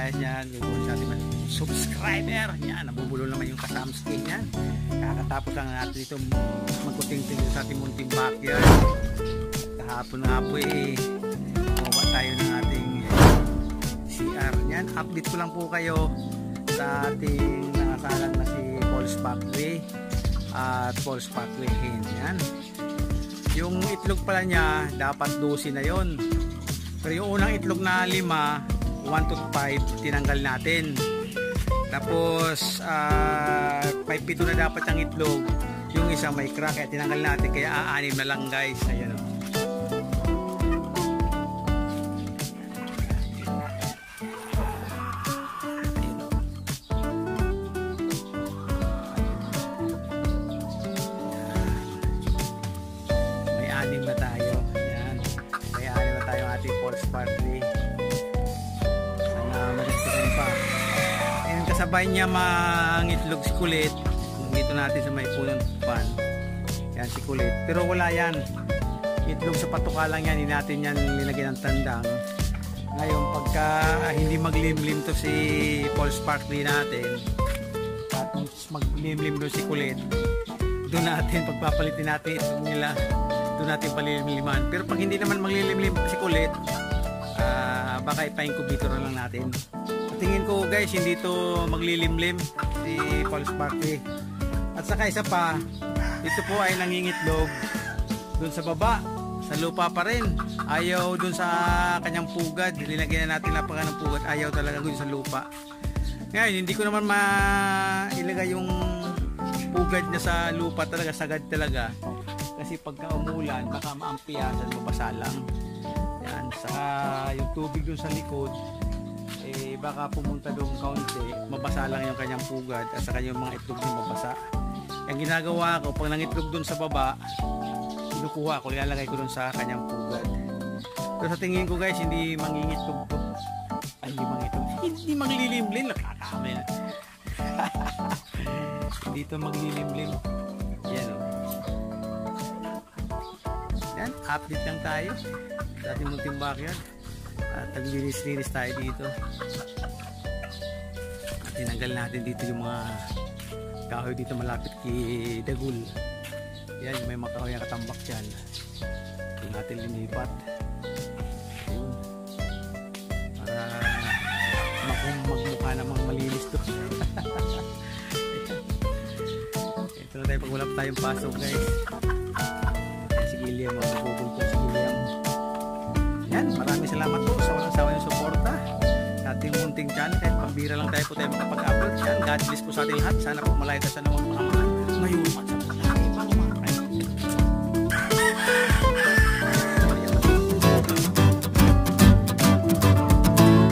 guys, yan. Gagawin sa ating subscriber. Yan, nabubulo naman yung kasamskin yan. Kakatapos lang natin ito magkuting-ting sa ating munting backyard. Kahapon nga po mawa tayo ng ating CR. Yan, update ko lang po kayo sa ating nangasalan na si Paul's Pathway at Paul's Pathway Hen. Yan. Yung itlog pala niya dapat 12 na yon. Pero yung unang itlog na 5, 1 to 5 tinanggal natin. Tapos 5-7 na dapat ang itlog. Yung isa may crack kaya tinanggal natin, kaya 6 na lang guys. Ayan o. Na tayo. Yan. May 6 na tayo ating Paul's Pathway. Sana magagdagan pa. Ayan, kasabay niya mangitlog si Kulit. Dito natin sa may punong pan. Yan si Kulit. Pero wala yan. Itlog sa patuka lang yan. Hindi natin yan nilagyan ng tandang. Ngayon pagka hindi maglimlim to si Paul's Pathway natin at maglimlim doon si Kulit, doon natin pagpapalitin natin itlog nila, doon natin palilimliman. Pero pag hindi naman maglilimlim si Kulit, baka ipa-incubator na lang natin. Sa tingin ko guys, hindi to maglilimlim si Paul's Pathway. At saka isa pa, ito po ay nangingitlog doon sa baba, sa lupa pa rin. Ayaw doon sa kanyang pugad. Nilagyan na natin lapangan ng pugad. Ayaw talaga doon sa lupa. Ngayon, hindi ko naman mailagay yung pugad niya sa lupa talaga, sagad talaga. Kasi pagka umulan, baka maampiyasan, mabasa lang. Yan, saka yung tubig doon sa likod, baka pumunta doon kaunti, mabasa lang yung kanyang pugad at saka yung mga itlog yung mabasa. Yung ginagawa ko, pag nangitlog doon sa baba, kinukuha ko, ilalagay ko doon sa kanyang pugad. Pero sa tingin ko guys, hindi mangingitlog to. Ay, hindi mangitlog. Hindi maglilimlim, nakakami na. Dito maglilimlim. Yan o. Yan, update lang tayo sa ating munting backyard. At naglinis-linis tayo dito. At tinanggal natin dito yung mga kahoy dito malapit kay Dagul. Yan, may mga kahoy na katambak dyan. Ito natin linipat. Ayun. Para magmukha namang malinis to. Ito na tayo pag wala pa tayong pasok guys. Si Gilliam, magpupul po si Gilliam. Yan, maraming salamat po sa walang sawa yung suporta sa ating munting channel. Kahit pambira lang tayo po tayo makapag-upload. Yan, God bless po sa ating lahat. Sana po malaya sa naman mga ngayon at sa